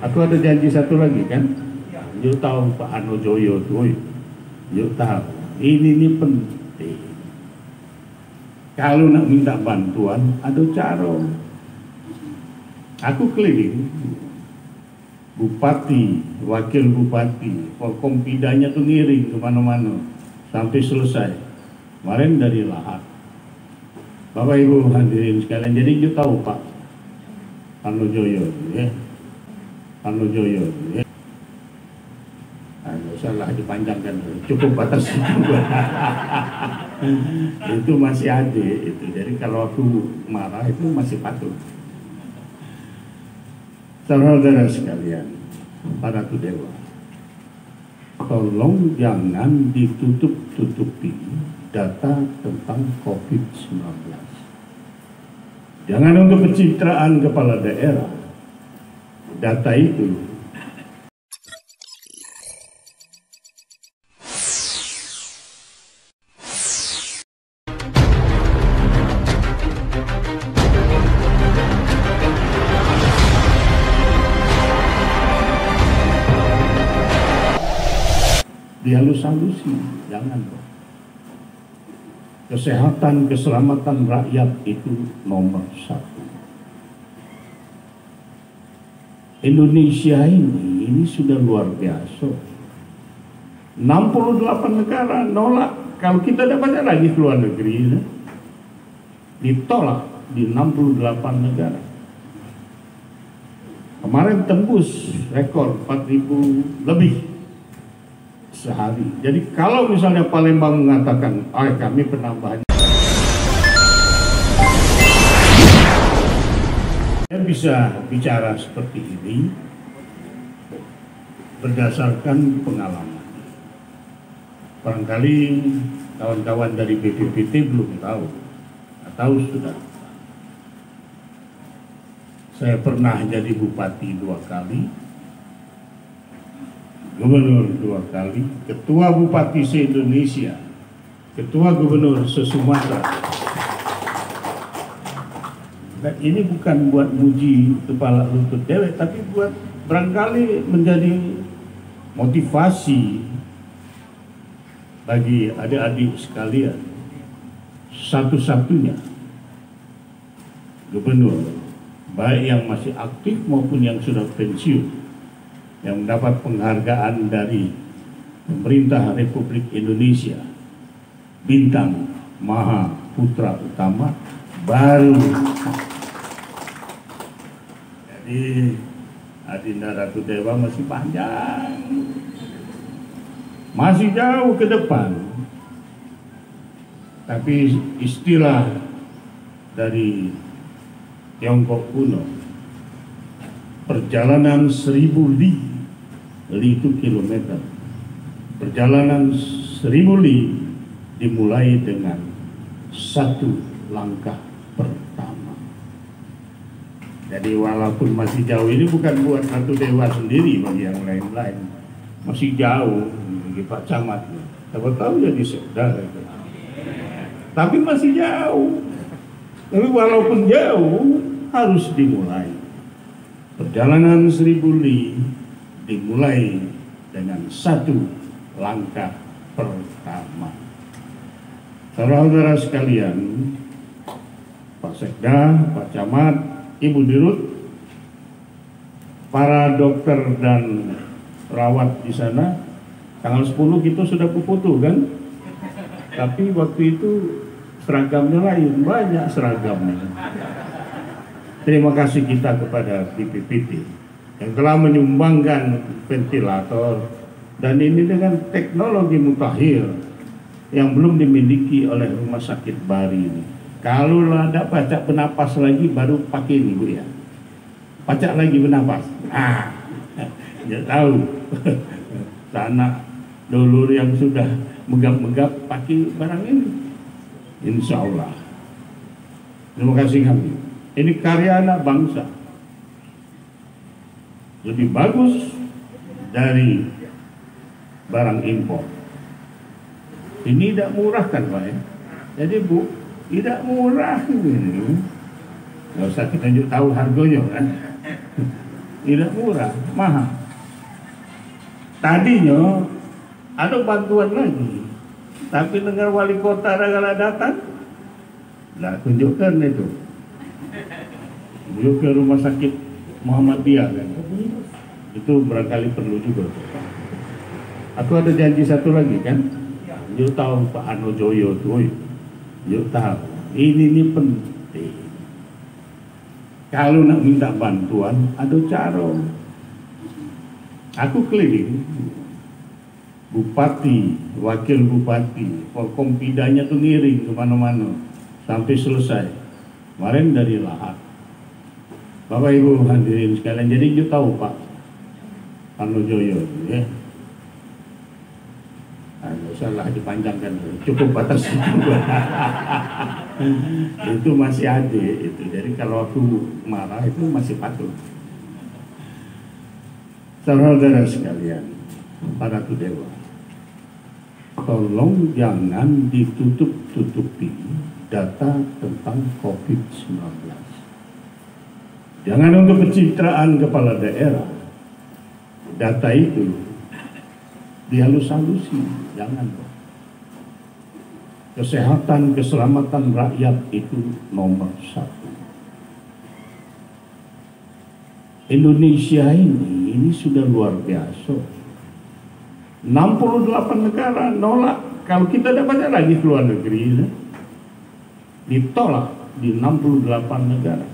Aku ada janji satu lagi kan. Yuk tahu Pak Ano Joyo tuh. Yuk tahu. Ini penting. Kalau nak minta bantuan, ada cara. Aku keliling, bupati, wakil bupati, kompidanya tuh ngiring kemana-mana sampai selesai. Kemarin dari Lahat. Bapak Ibu hadirin sekalian, jadi you tahu Pak Ano Joyo, ya, Ano Joyo, ya. Nggak usah lah dipanjangkan, cukup batas itu. Itu masih ada itu. Jadi kalau aku marah itu masih patut. Saudara sekalian, para dewa, tolong jangan ditutup-tutupi data tentang COVID-19. Jangan untuk pencitraan kepala daerah. Data itu dihalus-halusi, jangan dong. Kesehatan, keselamatan rakyat itu nomor satu. Indonesia ini sudah luar biasa. 68 negara nolak. Kalau kita dapatnya lagi ke luar negeri, ya, ditolak di 68 negara. Kemarin tembus rekor 4.000 lebih sehari. Jadi kalau misalnya Palembang mengatakan, kami penambahan, saya bisa bicara seperti ini berdasarkan pengalaman. Barangkali kawan-kawan dari BPPT belum tahu, atau sudah. Saya pernah jadi bupati 2 kali, gubernur 2 kali, ketua bupati se-Indonesia, ketua gubernur se-Sumatera. Dan ini bukan buat muji kepala lutut dewek, tapi buat barangkali menjadi motivasi bagi adik-adik sekalian. Satu-satunya gubernur, baik yang masih aktif maupun yang sudah pensiun, yang mendapat penghargaan dari pemerintah Republik Indonesia, bintang Maha Putra Utama, baru. Jadi Adinda Ratu Dewa masih panjang, masih jauh ke depan. Tapi istilah dari Tiongkok kuno, perjalanan 1000 li itu kilometer. Perjalanan 1000 li dimulai dengan satu langkah pertama. Jadi walaupun masih jauh, ini bukan buat Ratu Dewa sendiri, bagi yang lain-lain. Masih jauh, bagi Pak Camat. Siapa tahu jadi sekda. Tapi masih jauh. Tapi walaupun jauh, harus dimulai. Perjalanan 1000 li dimulai dengan satu langkah pertama. Saudara-saudara sekalian, Pak Sekda, Pak Camat, Ibu Dirut, para dokter dan perawat di sana, tanggal 10 kita sudah foto kan? Tapi waktu itu seragamnya lain, banyak seragamnya. Terima kasih kita kepada BPPT yang telah menyumbangkan ventilator, dan ini dengan teknologi mutakhir yang belum dimiliki oleh Rumah Sakit Bari ini. Kalau ada pacak bernapas lagi, baru pakai ini Bu ya. Pacak lagi bernapas. Ya tahu. Anak dulur yang sudah megap-megap pakai barang ini. Insya Allah. Terima kasih kami. Ini karya anak bangsa. Lebih bagus dari barang impor. Ini tidak murah kan Pak ya? Jadi Bu, tidak murah ini. Nggak usah kita tahu harganya kan. tidak murah, mahal. Tadinya ada bantuan lagi, tapi dengar wali kota Ragala datang, nah tunjukkan itu, tunjuk ke rumah sakit Muhammadiyah kan, itu barangkali perlu juga. Atau ada janji satu lagi kan, you tahu Pak Ano Joyo tuh, you tahu ini penting. Kalau nak minta bantuan, ada cara. Aku keliling, bupati, wakil bupati, Forkompidanya tuh ngiring kemana-mana sampai selesai. Kemarin dari Lahat. Bapak Ibu hadirin sekalian, jadi you tahu Pak Ano Joyo, ya. Nggak usah lah dipanjangkan, cukup batas itu. Itu masih ada itu. Jadi kalau aku marah itu masih patut. Saudara sekalian, para dewa, tolong jangan ditutup-tutupi data tentang COVID-19. Jangan untuk pencitraan kepala daerah. Data itu dihalus-halusi, jangan. Kesehatan, keselamatan rakyat itu nomor satu. Indonesia ini sudah luar biasa. 68 negara nolak. Kalau kita dapatnya lagi ke luar negeri, ya, ditolak di 68 negara.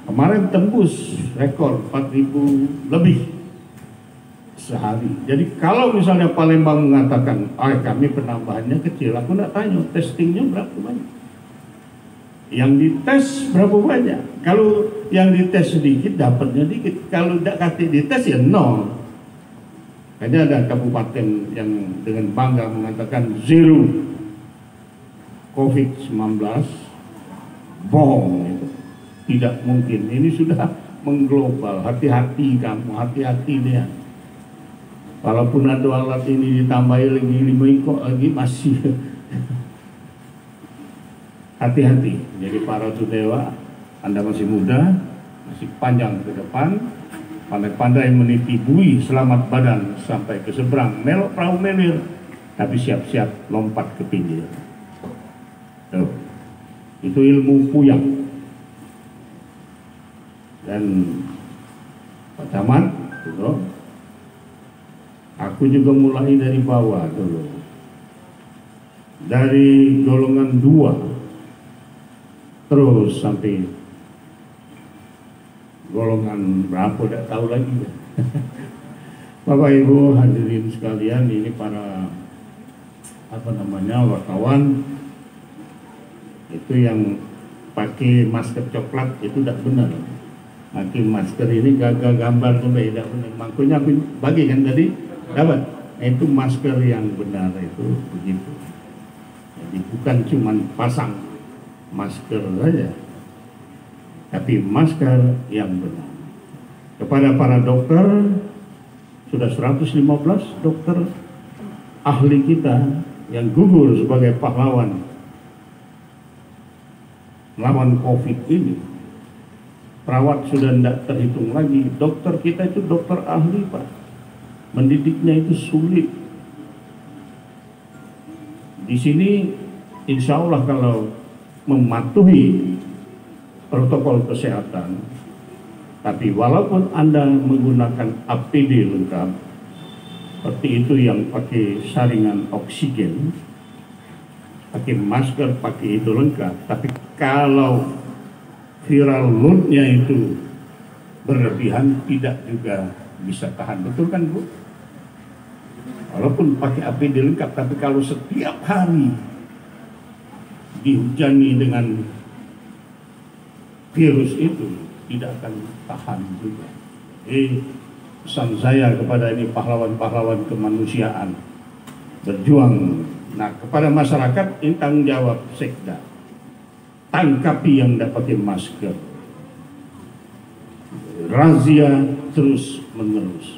Kemarin tembus rekor 4.000 lebih sehari. Jadi kalau misalnya Palembang mengatakan, kami penambahannya kecil, aku nak tanya, testingnya berapa banyak? Yang dites berapa banyak? Kalau yang dites sedikit, dapatnya dikit. Kalau tidak kasih dites, ya nol. Hanya ada kabupaten yang dengan bangga mengatakan zero COVID-19, bohong itu. Tidak mungkin. Ini sudah mengglobal. Hati-hati kamu, hati-hati dia. Walaupun ada alat ini ditambahi lagi 5 kok lagi masih hati-hati. Jadi para dewa, Anda masih muda, masih panjang ke depan, pandai-pandai meniti bui selamat badan sampai ke seberang, melok perahu melir, tapi siap-siap lompat ke pinggir. Tuh. Itu ilmu puyang. Dan Pak Camat, tuh, aku juga mulai dari bawah dulu, dari golongan 2 terus sampai golongan berapa tidak tahu lagi. Bapak Ibu hadirin sekalian, ini para wartawan itu yang pakai masker coklat itu tidak benar. Pakai masker ini gagal gambar tuh tidak benar. Makanya aku bagi kan tadi dapat. Itu masker yang benar itu begitu. Jadi bukan cuma pasang masker saja, tapi masker yang benar. Kepada para dokter, sudah 115 dokter ahli kita yang gugur sebagai pahlawan melawan COVID ini. Perawat sudah tidak terhitung lagi. Dokter kita itu dokter ahli, Pak. Mendidiknya itu sulit. Di sini insya Allah kalau mematuhi protokol kesehatan, tapi walaupun Anda menggunakan APD lengkap, seperti itu yang pakai saringan oksigen, pakai masker, pakai itu lengkap, tapi kalau viral load-nya itu berlebihan, tidak juga bisa tahan. Betul kan, Bu? Walaupun pakai APD lengkap, tapi kalau setiap hari dihujani dengan virus itu, tidak akan tahan juga. Pesan saya kepada ini pahlawan-pahlawan kemanusiaan berjuang. Nah, kepada masyarakat ini tanggung jawab Sekda. Tangkapi yang tidak pakai masker. Razia terus menerus.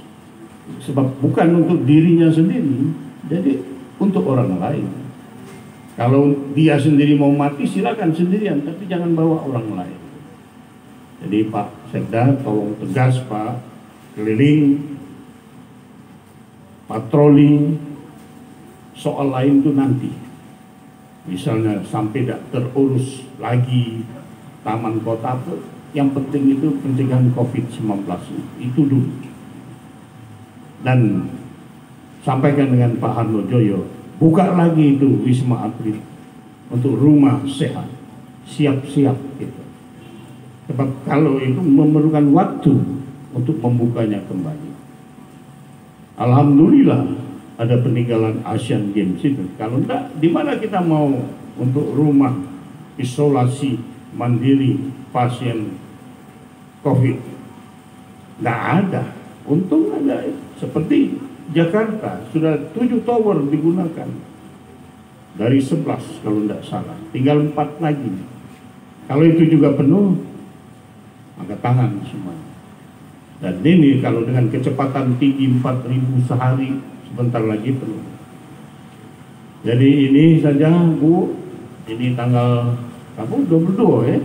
Sebab bukan untuk dirinya sendiri, jadi untuk orang lain. Kalau dia sendiri mau mati silakan sendirian, tapi jangan bawa orang lain. Jadi Pak Sekda tolong tegas Pak, keliling, patroli, soal lain itu nanti. Misalnya sampai tidak terurus lagi taman kota, yang penting itu pencegahan COVID-19 itu dulu. Dan sampaikan dengan Pak Harnojoyo, buka lagi itu Wisma Atlet untuk rumah sehat, siap-siap gitu. Sebab kalau itu memerlukan waktu untuk membukanya kembali. Alhamdulillah ada peninggalan Asian Games itu. Kalau enggak, di mana kita mau untuk rumah isolasi mandiri pasien COVID? Nggak ada. Untung ada. Seperti Jakarta sudah 7 tower digunakan dari 11 kalau tidak salah, tinggal 4 lagi. Kalau itu juga penuh, angkat tangan semua. Dan ini kalau dengan kecepatan tinggi 4.000 sehari, sebentar lagi penuh. Jadi ini saja Bu, ini tanggal kamu 22 ya,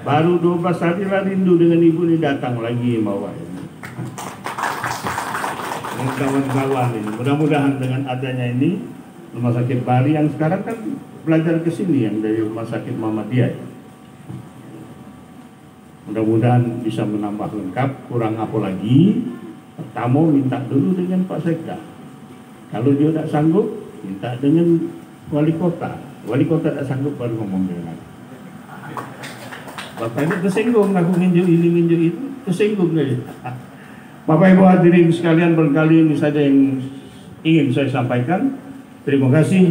baru 12 hari lah rindu dengan Ibu ini datang lagi bawa ini. Kawan-kawan ini, mudah-mudahan dengan adanya ini Rumah Sakit Bali yang sekarang kan belajar ke sini yang dari Rumah Sakit Muhammadiyah. Mudah-mudahan bisa menambah lengkap, kurang apa lagi. Pertama minta dulu dengan Pak Sekda. Kalau dia tidak sanggup, minta dengan wali kota. Wali kota tidak sanggup baru ngomong dengan aku. Bapak ini tersinggung, aku nginjuk ini, nginjuk itu, tersinggung dari. Bapak Ibu hadirin sekalian, berkali ini saja yang ingin saya sampaikan. Terima kasih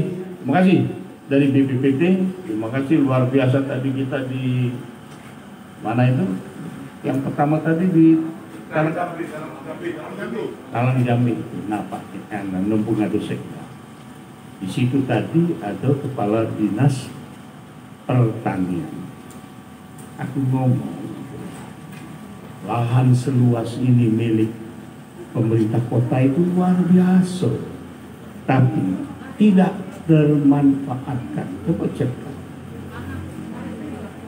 dari BPPT, terima kasih luar biasa tadi kita di mana itu? Yang pertama tadi di Talang Jambi. Nah Pak, kita numpung ada sekda. Di situ tadi ada kepala dinas pertanian. Aku ngomong, lahan seluas ini milik pemerintah kota itu luar biasa, tapi tidak termanfaatkan. Coba cek.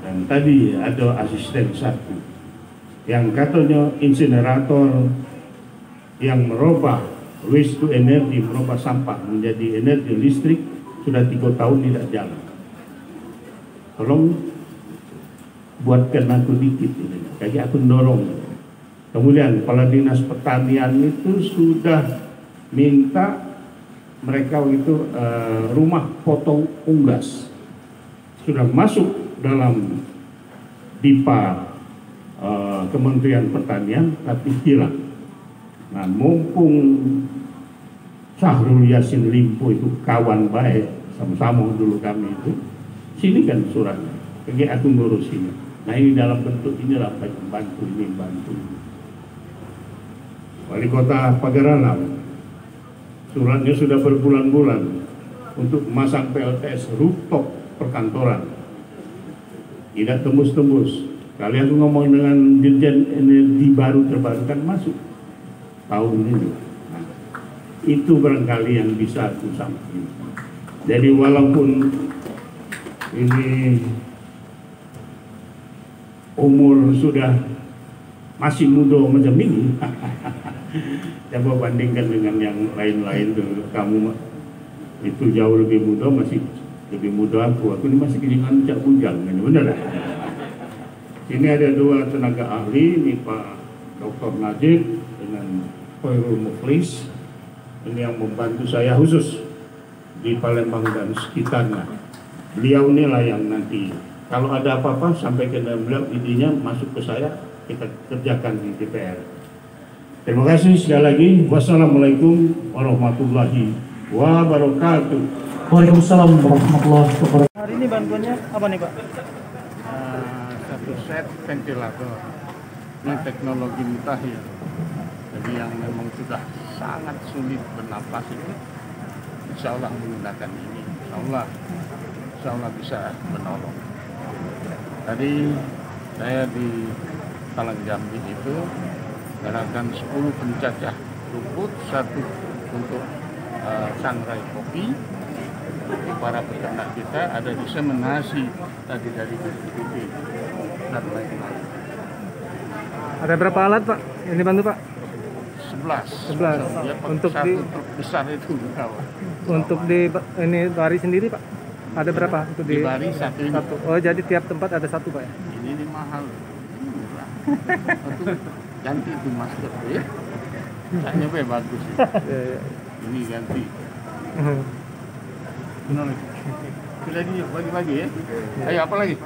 Dan tadi ada asisten satu yang katanya insinerator yang merubah waste to energy, merubah sampah menjadi energi listrik, sudah 3 tahun tidak jalan. Tolong buatkan aku dikit ini, kayak aku dorong. Kemudian kepala dinas pertanian itu sudah minta mereka itu rumah potong unggas sudah masuk dalam DIPA Kementerian Pertanian tapi hilang. Nah mumpung Syahrul Yassin Limpo itu kawan baik, sama-sama dulu kami itu, sini kan suratnya, kayak aku ngurus ini. Nah ini dalam bentuk inilah bantu ini, bantu. Wali Kota Pagaralam, suratnya sudah berbulan-bulan untuk memasang PLTS rooftop perkantoran. Tidak tembus-tembus. Kalian tuh ngomong dengan Dirjen Energi Baru Terbarukan masuk tahun ini. Nah, itu barangkali yang bisa aku sampaikan. Jadi walaupun ini umur sudah masih muda macam ini, coba bandingkan dengan yang lain-lain tuh. Kamu itu jauh lebih muda, masih lebih muda aku ini masih kelingan cak bujang, benar lah. Ini ada 2 tenaga ahli, ini Pak Dr. Najib dengan Khairul Muflis, ini yang membantu saya khusus di Palembang dan sekitarnya. Beliau inilah yang nanti kalau ada apa-apa sampaikan dan beliau, idenya masuk ke saya, kita kerjakan di DPR. Terima kasih sekali lagi. Wassalamualaikum warahmatullahi wabarakatuh. Waalaikumsalam warahmatullahi wabarakatuh. Hari ini bantuannya apa nih Pak? Satu set ventilator. Ini teknologi mutakhir. Jadi yang memang sudah sangat sulit bernapas itu, insya Allah menggunakan ini. Insya Allah bisa menolong. Tadi saya di Talang Jambi itu gerakan 10 pencacah rumput, 1 untuk sangrai kopi. Para peternak kita ada diseminasi tadi dari BPPT dan lain-lain. Ada berapa alat Pak? Ini bantu Pak? 11. 11. Ya, Untuk satu di truk besar itu kawan. untuk di ini bari sendiri Pak? Ada berapa untuk Di bari satu ini. satu? Oh jadi tiap tempat ada satu Pak ya? Ini mahal. Ini murah. Itu ganti itu masker tuh ya. Kayaknya bagus ya. Iya, iya. Ini ganti. Benar. Itu lagi bagi-bagi ya. Ayo apa lagi?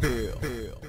Hell.